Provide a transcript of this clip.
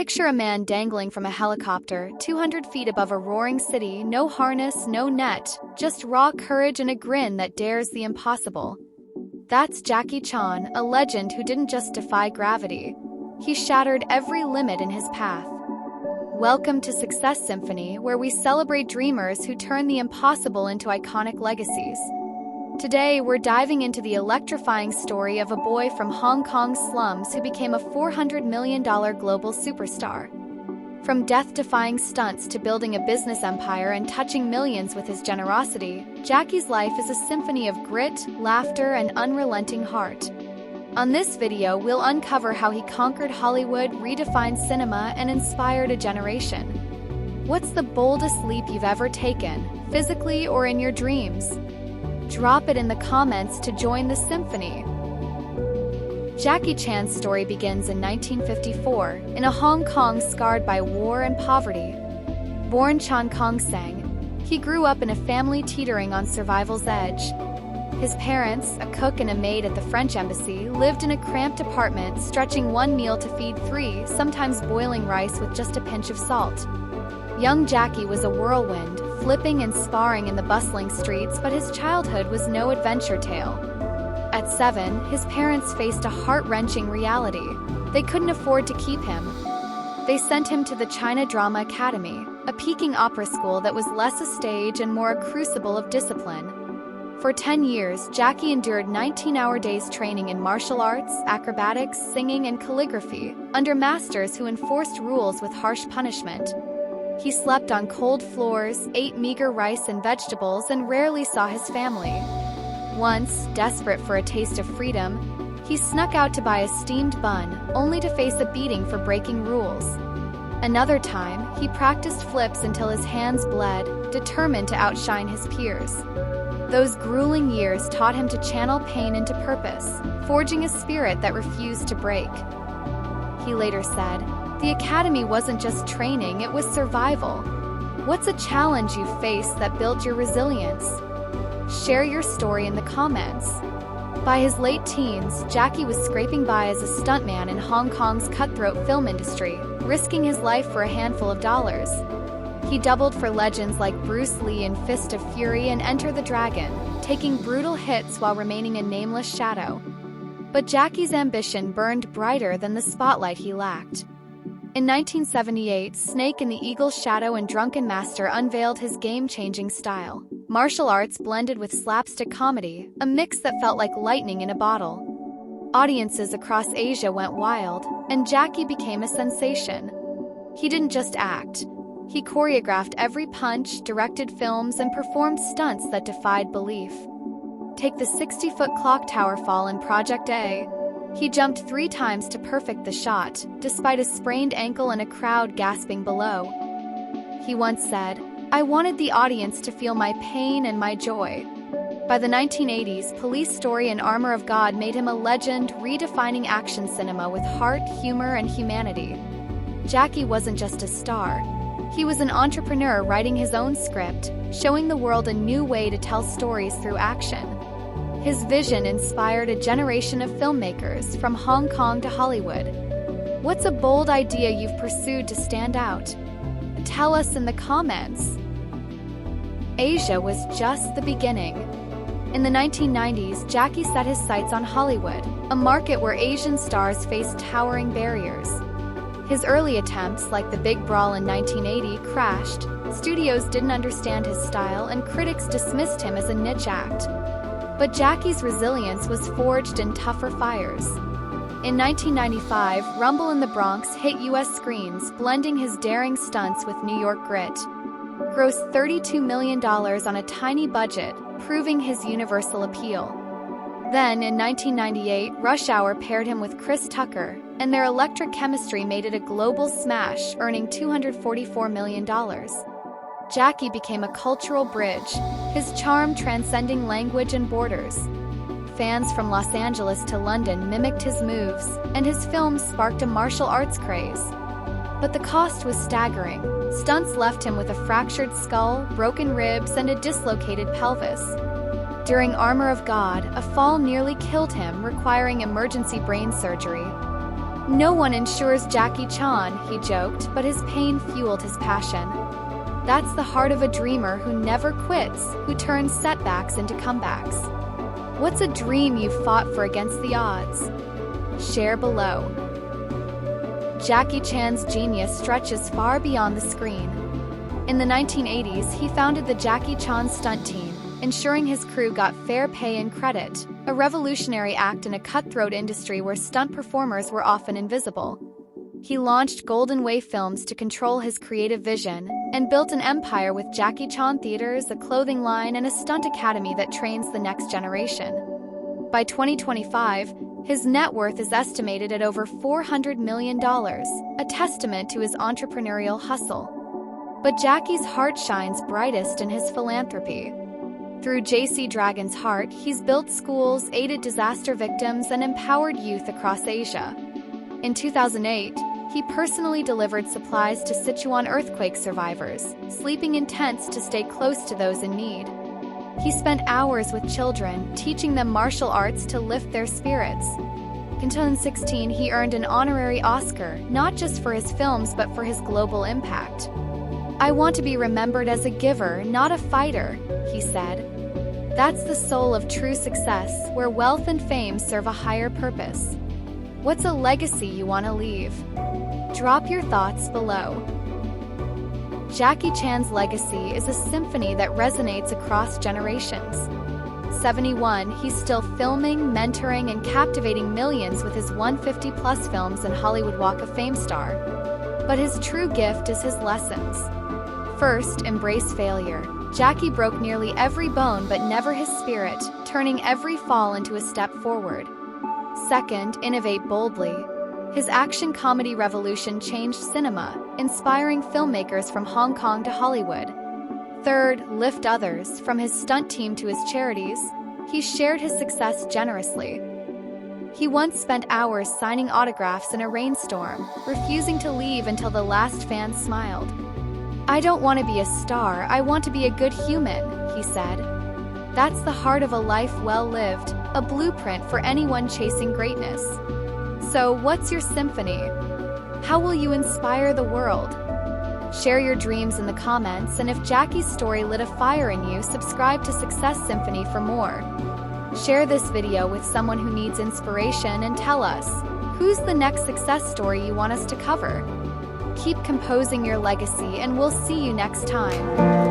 Picture a man dangling from a helicopter, 200 feet above a roaring city, no harness, no net, just raw courage and a grin that dares the impossible. That's Jackie Chan, a legend who didn't just defy gravity. He shattered every limit in his path. Welcome to Success Symphony, where we celebrate dreamers who turn the impossible into iconic legacies. Today, we're diving into the electrifying story of a boy from Hong Kong's slums who became a $400 million global superstar. From death-defying stunts to building a business empire and touching millions with his generosity, Jackie's life is a symphony of grit, laughter, and unrelenting heart. On this video, we'll uncover how he conquered Hollywood, redefined cinema, and inspired a generation. What's the boldest leap you've ever taken, physically or in your dreams? Drop it in the comments to join the symphony. Jackie Chan's story begins in 1954, in a Hong Kong scarred by war and poverty. Born Chan Kong Seng, he grew up in a family teetering on survival's edge. His parents, a cook and a maid at the French embassy, lived in a cramped apartment, stretching one meal to feed three, sometimes boiling rice with just a pinch of salt. Young Jackie was a whirlwind, flipping and sparring in the bustling streets, but his childhood was no adventure tale. At 7, his parents faced a heart-wrenching reality. They couldn't afford to keep him. They sent him to the China Drama Academy, a Peking opera school that was less a stage and more a crucible of discipline. For 10 years, Jackie endured 19-hour days training in martial arts, acrobatics, singing, and calligraphy, under masters who enforced rules with harsh punishment. He slept on cold floors, ate meager rice and vegetables, and rarely saw his family. Once, desperate for a taste of freedom, he snuck out to buy a steamed bun, only to face a beating for breaking rules. Another time, he practiced flips until his hands bled, determined to outshine his peers. Those grueling years taught him to channel pain into purpose, forging a spirit that refused to break. He later said, "The academy wasn't just training, it was survival." What's a challenge you faced that built your resilience? Share your story in the comments. By his late teens, Jackie was scraping by as a stuntman in Hong Kong's cutthroat film industry, risking his life for a handful of dollars. He doubled for legends like Bruce Lee in Fist of Fury and Enter the Dragon, taking brutal hits while remaining a nameless shadow. But Jackie's ambition burned brighter than the spotlight he lacked. In 1978, Snake and the Eagle's Shadow and Drunken Master unveiled his game-changing style. Martial arts blended with slapstick comedy, a mix that felt like lightning in a bottle. Audiences across Asia went wild, and Jackie became a sensation. He didn't just act. He choreographed every punch, directed films, and performed stunts that defied belief. Take the 60-foot clock tower fall in Project A. He jumped 3 times to perfect the shot, despite a sprained ankle and a crowd gasping below. He once said, "I wanted the audience to feel my pain and my joy." By the 1980s, Police Story and Armor of God made him a legend, redefining action cinema with heart, humor, and humanity. Jackie wasn't just a star. He was an entrepreneur writing his own script, showing the world a new way to tell stories through action. His vision inspired a generation of filmmakers from Hong Kong to Hollywood. What's a bold idea you've pursued to stand out? Tell us in the comments. Asia was just the beginning. In the 1990s, Jackie set his sights on Hollywood, a market where Asian stars faced towering barriers. His early attempts, like The Big Brawl in 1980, crashed. Studios didn't understand his style, and critics dismissed him as a niche act. But Jackie's resilience was forged in tougher fires. In 1995, Rumble in the Bronx hit U.S. screens, blending his daring stunts with New York grit. Grossed $32 million on a tiny budget, proving his universal appeal. Then, in 1998, Rush Hour paired him with Chris Tucker, and their electric chemistry made it a global smash, earning $244 million. Jackie became a cultural bridge, his charm transcending language and borders. Fans from Los Angeles to London mimicked his moves, and his films sparked a martial arts craze. But the cost was staggering. Stunts left him with a fractured skull, broken ribs, and a dislocated pelvis. During Armor of God, a fall nearly killed him, requiring emergency brain surgery. "No one insures Jackie Chan," he joked, but his pain fueled his passion. That's the heart of a dreamer who never quits, who turns setbacks into comebacks. What's a dream you've fought for against the odds? Share below. Jackie Chan's genius stretches far beyond the screen. In the 1980s, he founded the Jackie Chan stunt team, ensuring his crew got fair pay and credit, a revolutionary act in a cutthroat industry where stunt performers were often invisible. He launched Golden Way Films to control his creative vision, and built an empire with Jackie Chan Theaters, a clothing line, and a stunt academy that trains the next generation. By 2025, his net worth is estimated at over $400 million, a testament to his entrepreneurial hustle. But Jackie's heart shines brightest in his philanthropy. Through JC Dragon's Heart, he's built schools, aided disaster victims, and empowered youth across Asia. In 2008, he personally delivered supplies to Sichuan earthquake survivors, sleeping in tents to stay close to those in need. He spent hours with children, teaching them martial arts to lift their spirits. In 2016, he earned an honorary Oscar, not just for his films but for his global impact. "I want to be remembered as a giver, not a fighter," he said. That's the soul of true success, where wealth and fame serve a higher purpose. What's a legacy you want to leave? Drop your thoughts below. Jackie Chan's legacy is a symphony that resonates across generations. 71, he's still filming, mentoring, and captivating millions with his 150-plus films and Hollywood Walk of Fame star. But his true gift is his lessons. First, embrace failure. Jackie broke nearly every bone but never his spirit, turning every fall into a step forward. Second, innovate boldly. His action comedy revolution changed cinema, inspiring filmmakers from Hong Kong to Hollywood. Third, lift others. From his stunt team to his charities, he shared his success generously. He once spent hours signing autographs in a rainstorm, refusing to leave until the last fan smiled. "I don't want to be a star, I want to be a good human," he said. That's the heart of a life well lived, a blueprint for anyone chasing greatness. So, what's your symphony? How will you inspire the world? Share your dreams in the comments, and if Jackie's story lit a fire in you, subscribe to Success Symphony for more. Share this video with someone who needs inspiration and tell us, who's the next success story you want us to cover? Keep composing your legacy, and we'll see you next time.